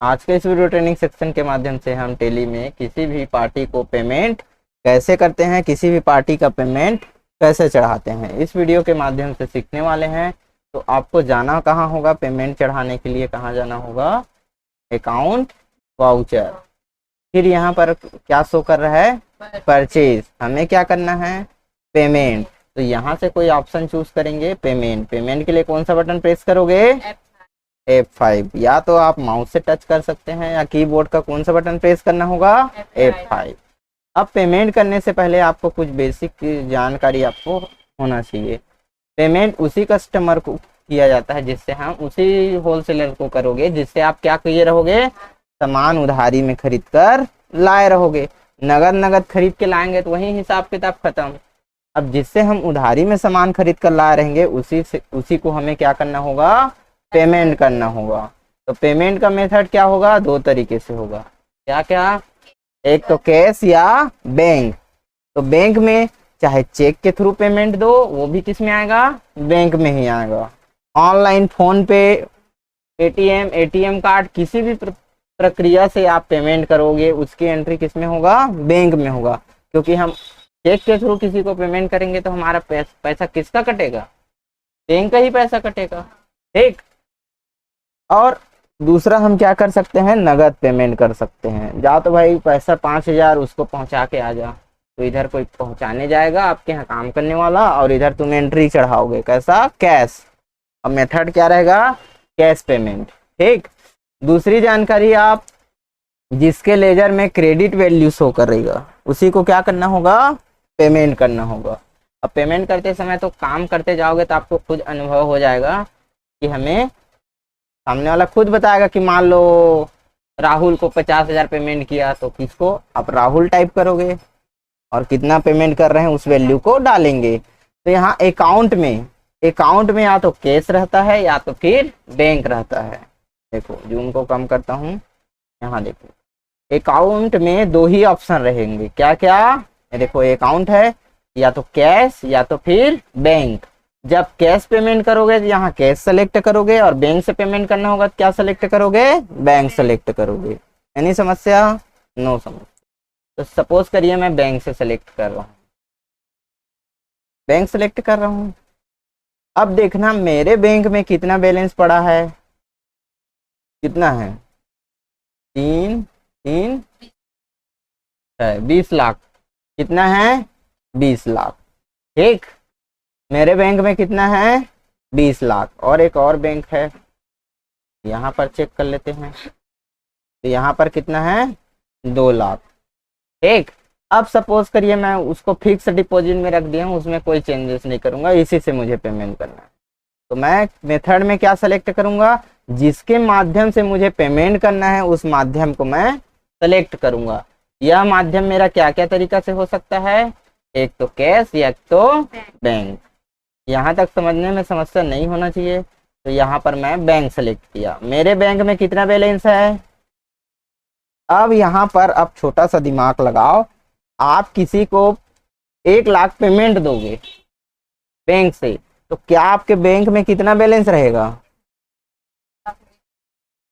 आज के इस वीडियो ट्रेनिंग सेक्शन के माध्यम से हम टेली में किसी भी पार्टी को पेमेंट कैसे करते हैं, किसी भी पार्टी का पेमेंट कैसे चढ़ाते हैं, इस वीडियो के माध्यम से सीखने वाले हैं। तो आपको जाना कहाँ होगा, पेमेंट चढ़ाने के लिए कहाँ जाना होगा, अकाउंट वाउचर। फिर यहाँ पर क्या शो कर रहा है, परचेज। हमें क्या करना है, पेमेंट। तो यहाँ से कोई ऑप्शन चूज करेंगे, पेमेंट। पेमेंट के लिए कौन सा बटन प्रेस करोगे, F5। या तो आप माउस से टच कर सकते हैं या कीबोर्ड का कौन सा बटन प्रेस करना होगा, F5। अब पेमेंट करने से पहले आपको कुछ बेसिक जानकारी आपको होना चाहिए। पेमेंट उसी कस्टमर को किया जाता है जिससे हम उसी होलसेलर को करोगे जिससे आप क्या किए रहोगे, सामान उधारी में खरीद कर लाए रहोगे। नगद खरीद के लाएंगे तो वही हिसाब किताब खत्म। अब जिससे हम उधारी में सामान खरीद कर लाए रहेंगे उसी को हमें क्या करना होगा, पेमेंट करना होगा। तो पेमेंट का मेथड क्या होगा, दो तरीके से होगा। क्या क्या, एक तो कैश या बैंक। तो बैंक में चाहे चेक के थ्रू पेमेंट दो, वो भी किस में आएगा, बैंक में ही आएगा। ऑनलाइन, फोन पे, एटीएम कार्ड, किसी भी प्रक्रिया से आप पेमेंट करोगे उसकी एंट्री किस में होगा, बैंक में होगा। क्योंकि हम चेक के थ्रू किसी को पेमेंट करेंगे तो हमारा पैसा किसका कटेगा, बैंक का ही पैसा कटेगा, ठीक। और दूसरा हम क्या कर सकते हैं, नगद पेमेंट कर सकते हैं। जा तो भाई पैसा 5,000 उसको पहुंचा के आ जा, तो इधर कोई पहुंचाने जाएगा आपके यहाँ काम करने वाला, और इधर तुम एंट्री चढ़ाओगे, कैसा, कैश। अब मेथड क्या रहेगा, कैश पेमेंट, ठीक। दूसरी जानकारी, आप जिसके लेजर में क्रेडिट वैल्यू शो करेगा उसी को क्या करना होगा, पेमेंट करना होगा। अब पेमेंट करते समय तो काम करते जाओगे तो आपको खुद अनुभव हो जाएगा कि हमें, सामने वाला खुद बताएगा कि मान लो राहुल को 50,000 पेमेंट किया, तो किसको, आप राहुल टाइप करोगे और कितना पेमेंट कर रहे हैं उस वैल्यू को डालेंगे। तो यहाँ अकाउंट में या तो कैश रहता है या तो फिर बैंक रहता है। देखो जूम को कम करता हूँ, यहाँ देखो अकाउंट में दो ही ऑप्शन रहेंगे। क्या क्या, देखो अकाउंट है, या तो कैश या तो फिर बैंक। जब कैश पेमेंट करोगे तो यहाँ कैश सेलेक्ट करोगे, और बैंक से पेमेंट करना होगा तो क्या सेलेक्ट करोगे, बैंक सेलेक्ट करोगे। यानी समस्या, नो समस्या। तो सपोज करिए मैं बैंक से सेलेक्ट कर रहा हूँ, बैंक सेलेक्ट कर रहा हूँ। अब देखना मेरे बैंक में कितना बैलेंस पड़ा है, कितना है, 20 लाख। कितना है, 20 लाख, ठीक। मेरे बैंक में कितना है, 20 लाख। और एक और बैंक है, यहाँ पर चेक कर लेते हैं। तो यहाँ पर कितना है, 2 लाख, ठीक। अब सपोज करिए मैं उसको फिक्स डिपॉजिट में रख दिया हूँ, उसमें कोई चेंजेस नहीं करूंगा, इसी से मुझे पेमेंट करना है। तो मैं मेथड में क्या सेलेक्ट करूंगा, जिसके माध्यम से मुझे पेमेंट करना है उस माध्यम को मैं सेलेक्ट करूंगा। यह माध्यम मेरा क्या क्या तरीका से हो सकता है, एक तो कैश या एक तो बैंक। यहाँ तक समझने में समस्या नहीं होना चाहिए। तो यहाँ पर मैं बैंक सेलेक्ट किया, मेरे बैंक में कितना बैलेंस है। अब यहाँ पर अब छोटा सा दिमाग लगाओ, आप किसी को 1 लाख पेमेंट दोगे बैंक से, तो क्या आपके बैंक में कितना बैलेंस रहेगा,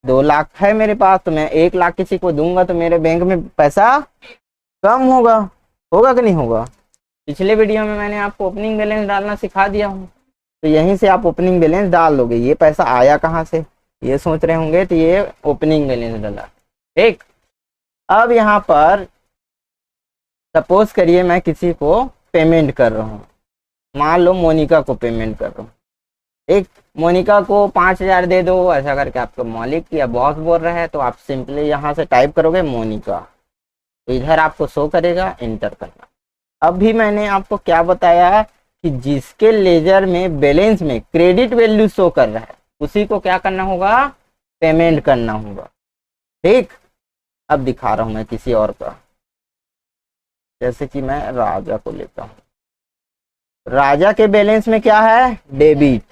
2 लाख है मेरे पास, तो मैं 1 लाख किसी को दूंगा तो मेरे बैंक में पैसा कम होगा कि नहीं होगा। पिछले वीडियो में मैंने आपको ओपनिंग बैलेंस डालना सिखा दिया हूँ, तो यहीं से आप ओपनिंग बैलेंस डाल दोगे। ये पैसा आया कहाँ से, ये सोच रहे होंगे, तो ये ओपनिंग बैलेंस डाला, ठीक। अब यहाँ पर सपोज करिए मैं किसी को पेमेंट कर रहा हूँ, मान लो मोनिका को पेमेंट कर रहा हूँ, एक मोनिका को 5,000 दे दो, ऐसा करके आपको मालिक या बॉस बोल रहा है। तो आप सिंपली यहाँ से टाइप करोगे मोनिका, तो इधर आपको शो करेगा, एंटर करना। अब भी मैंने आपको क्या बताया कि जिसके लेजर में बैलेंस में क्रेडिट वैल्यू शो कर रहा है उसी को क्या करना होगा, पेमेंट करना होगा, ठीक। अब दिखा रहा हूं मैं किसी और का, जैसे कि मैं राजा को लेता हूं। राजा के बैलेंस में क्या है, डेबिट।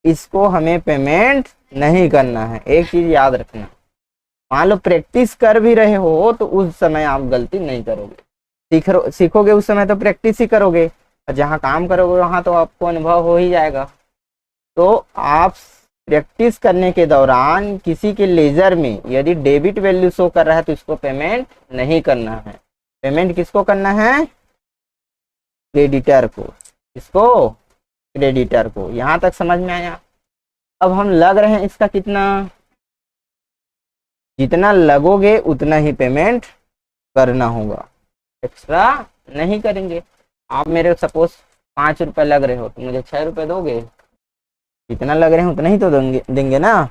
इसको हमें पेमेंट नहीं करना है। एक चीज याद रखना, मान लो प्रैक्टिस कर भी रहे हो तो उस समय आप गलती नहीं करोगे। सीखोगे उस समय तो प्रैक्टिस ही करोगे, और जहाँ काम करोगे वहाँ तो आपको अनुभव हो ही जाएगा। तो आप प्रैक्टिस करने के दौरान किसी के लेजर में यदि डेबिट वैल्यू शो कर रहा है तो इसको पेमेंट नहीं करना है। पेमेंट किसको करना है? क्रेडिटर को। इसको क्रेडिटर को। यहां तक समझ में आया? अब हम लग रहे हैं इसका कितना, जितना लगोगे उतना ही पेमेंट करना होगा, एक्स्ट्रा नहीं करेंगे। आप मेरे सपोज 5 रुपए लग रहे हो तो मुझे 6 रुपए दोगे, जितना लग रहे हैं उतना ही तो देंगे ना।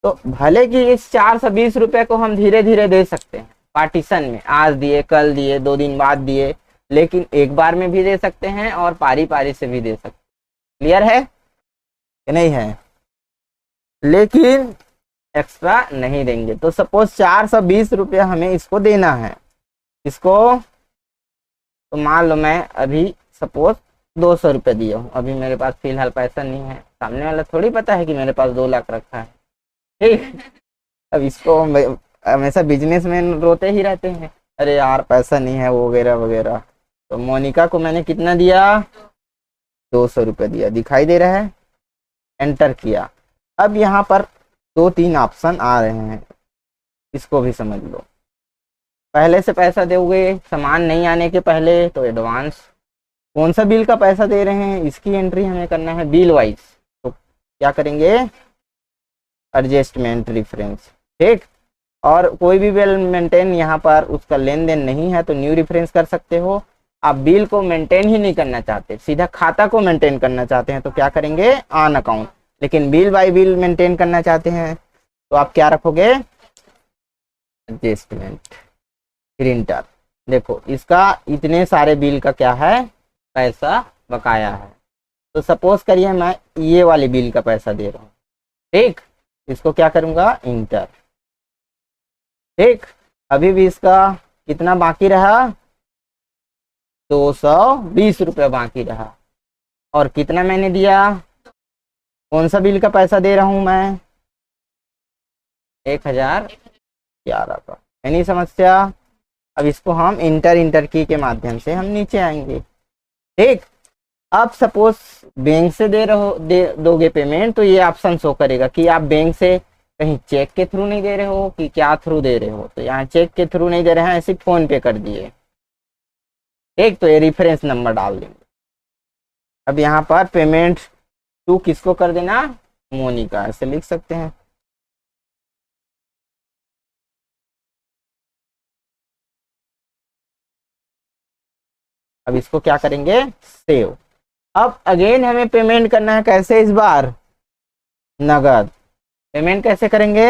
तो भले कि इस 420 रुपए को हम धीरे धीरे दे सकते हैं पार्टीशन में, आज दिए, कल दिए, 2 दिन बाद दिए, लेकिन एक बार में भी दे सकते हैं और पारी पारी से भी दे सकते हैं। क्लियर है कि नहीं है? लेकिन एक्स्ट्रा नहीं देंगे। तो सपोज 420 रुपये हमें इसको देना है, इसको। तो मान लो मैं अभी सपोज 200 रुपये दिया हूँ, अभी मेरे पास फिलहाल पैसा नहीं है, सामने वाला थोड़ी पता है कि मेरे पास 2 लाख रखा है, ठीक। अब इसको हमेशा बिजनेसमैन रोते ही रहते हैं, अरे यार पैसा नहीं है वगैरह वगैरह। तो मोनिका को मैंने कितना दिया? 200 रुपये दिया, दिखाई दे रहा है? एंटर किया। अब यहाँ पर 2-3 ऑप्शन आ रहे हैं, इसको भी समझ लो। पहले से पैसा दोगे, सामान नहीं आने के पहले, तो एडवांस। कौन सा बिल का पैसा दे रहे हैं इसकी एंट्री हमें करना है बिल वाइज। तो क्या करेंगे? एडजस्टमेंट रेफरेंस, ठीक। और कोई भी बिल मेंटेन यहाँ पर उसका लेन देन नहीं है तो न्यू रेफरेंस कर सकते हो। आप बिल को मेंटेन ही नहीं करना चाहते, सीधा खाता को मेंटेन करना चाहते हैं तो क्या करेंगे? On account. लेकिन बिल बाय बिल मेंटेन करना चाहते हैं तो आप क्या रखोगे? Adjustment printer. देखो इसका इतने सारे बिल का क्या है? पैसा बकाया है। तो सपोज करिए मैं ये वाले बिल का पैसा दे रहा हूँ, ठीक। इसको क्या करूंगा? इंटर, ठीक। अभी भी इसका कितना बाकी रहा? 220 रुपये बाकी रहा। और कितना मैंने दिया? कौन सा बिल का पैसा दे रहा हूं मैं? 1011 का। है नहीं समस्या? अब इसको हम इंटर की के माध्यम से हम नीचे आएंगे, ठीक। अब सपोज बैंक से दोगे पेमेंट तो ये ऑप्शन शो करेगा कि आप बैंक से कहीं चेक के थ्रू नहीं दे रहे हो कि क्या थ्रू दे रहे हो। तो यहाँ चेक के थ्रू नहीं दे रहे हैं, ऐसे फोन पे कर दिए, ठीक। तो ये रेफरेंस नंबर डाल देंगे। अब यहाँ पर पेमेंट टू किसको कर देना? मोनिका, ऐसे लिख सकते हैं। अब इसको क्या करेंगे? सेव। अब अगेन हमें पेमेंट करना है, कैसे इस बार? नगद। पेमेंट कैसे करेंगे?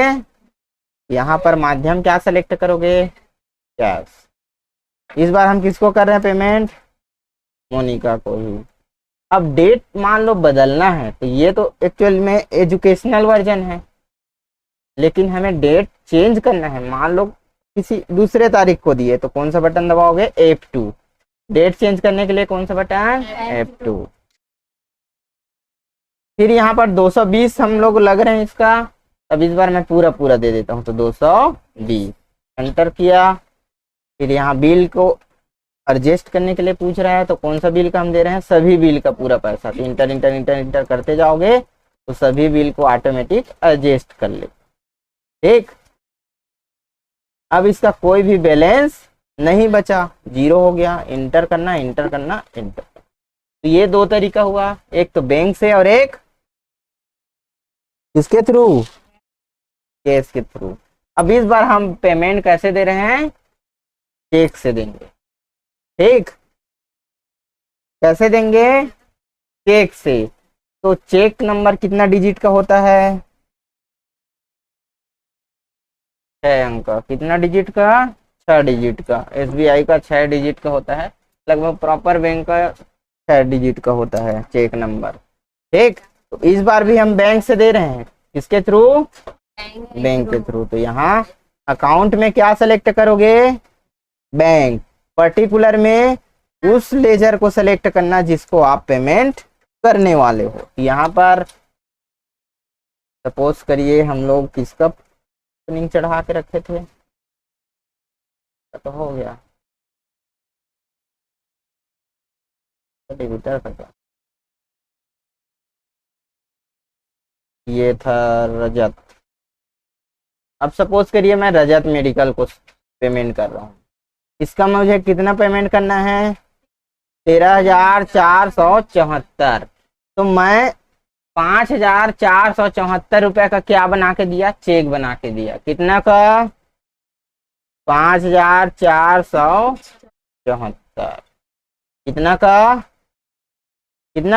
यहाँ पर माध्यम क्या सेलेक्ट करोगे? कैश। इस बार हम किसको कर रहे हैं पेमेंट? मोनिका को ही। अब डेट मान लो बदलना है तो ये तो एक्चुअल में एजुकेशनल वर्जन है, लेकिन हमें डेट चेंज करना है। मान लो किसी दूसरे तारीख को दिए तो कौन सा बटन दबाओगे? F2। डेट चेंज करने के लिए कौन सा बटन? F2। फिर यहाँ पर 220 हम लोग लग रहे हैं इसका। अब इस बार मैं पूरा पूरा दे देता हूँ तो 220 एंटर किया। फिर यहाँ बिल को एडजस्ट करने के लिए पूछ रहा है तो कौन सा बिल का हम दे रहे हैं? सभी बिल का पूरा पैसा। तो इंटर इंटर इंटर इंटर करते जाओगे तो सभी बिल को ऑटोमेटिक एडजस्ट कर ले, ठीक। अब इसका कोई भी बैलेंस नहीं बचा, 0 हो गया। इंटर करना, इंटर करना, इंटर। तो ये 2 तरीका हुआ, एक तो बैंक से और एक किसके थ्रू? कैश के थ्रू। अब इस बार हम पेमेंट कैसे दे रहे हैं? चेक से देंगे, ठीक। कैसे देंगे? चेक से। तो चेक नंबर कितना डिजिट का होता है? 6 अंक का। कितना डिजिट का? 6 डिजिट का। SBI का 6 डिजिट का होता है, लगभग प्रॉपर बैंक का 6 डिजिट का होता है चेक नंबर, ठीक। तो इस बार भी हम बैंक से दे रहे हैं, किसके थ्रू? बैंक के थ्रू। तो यहाँ अकाउंट में क्या सेलेक्ट करोगे? बैंक। पर्टिकुलर में उस लेजर को सेलेक्ट करना जिसको आप पेमेंट करने वाले हो। यहाँ पर सपोज करिए हम लोग किसका ओपनिंग चढ़ा के रखे थे, तो हो गया डेबिटर का। ये था रजत। अब सपोज करिए मैं रजत मेडिकल को पेमेंट कर रहा हूँ, इसका मुझे कितना पेमेंट करना है, 13,474। तो मैं 5,474 रुपये का क्या बना के दिया, चेक बना के दिया। कितना का, 5,474। कितना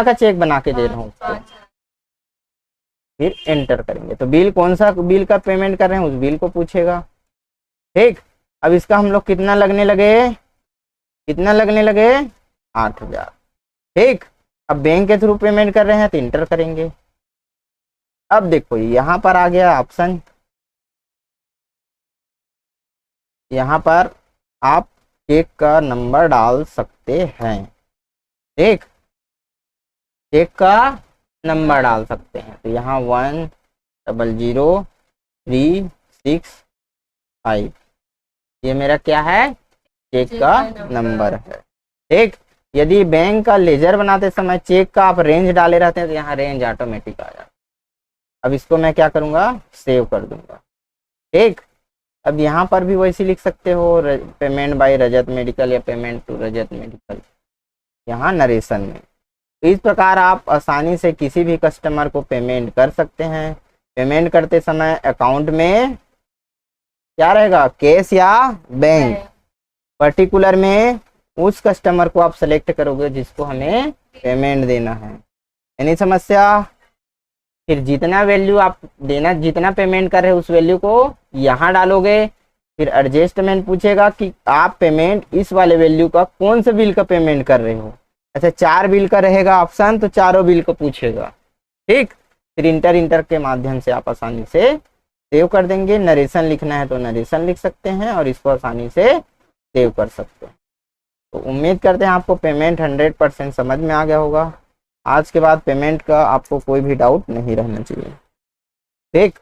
का चेक बना के दे रहा हूँ उसको। फिर एंटर करेंगे तो बिल, कौन सा बिल का पेमेंट कर रहे हैं उस बिल को पूछेगा। ठीक, अब इसका हम लोग कितना लगने लगे, 8,000। ठीक, अब बैंक के थ्रू पेमेंट कर रहे हैं तो इंटर करेंगे। अब देखो यहाँ पर आ गया ऑप्शन, यहाँ पर आप चेक का नंबर डाल सकते हैं। ठीक, चेक का नंबर डाल सकते हैं। तो यहाँ 100365, ये मेरा क्या है, चेक का नंबर है। ठीक, यदि बैंक का लेजर बनाते समय चेक का आप रेंज डाले रहते हैं तो यहाँ रेंज ऑटोमेटिक आ जाता। अब इसको मैं क्या करूँगा, सेव कर दूंगा। ठीक, अब यहाँ पर भी वैसे लिख सकते हो, पेमेंट बाय रजत मेडिकल या पेमेंट टू रजत मेडिकल, यहाँ नरेशन में। इस प्रकार आप आसानी से किसी भी कस्टमर को पेमेंट कर सकते हैं। पेमेंट करते समय अकाउंट में क्या रहेगा, कैश या बैंक, पर्टिकुलर में उस कस्टमर को आप सेलेक्ट करोगे जिसको हमें पेमेंट देना है। यानी समस्या, फिर जितना वैल्यू आप देना, जितना पेमेंट कर रहे हो उस वैल्यू को यहाँ डालोगे। फिर एडजस्टमेंट पूछेगा कि आप पेमेंट इस वाले वैल्यू का कौन से बिल का पेमेंट कर रहे हो। अच्छा, 4 बिल का रहेगा ऑप्शन तो चारों बिल को पूछेगा। ठीक, फिर इंटर के माध्यम से आप आसानी से सेव कर देंगे। नरेशन लिखना है तो नरेशन लिख सकते हैं और इसको आसानी से सेव कर सकते हैं। तो उम्मीद करते हैं आपको पेमेंट 100% समझ में आ गया होगा। आज के बाद पेमेंट का आपको कोई भी डाउट नहीं रहना चाहिए। ठीक।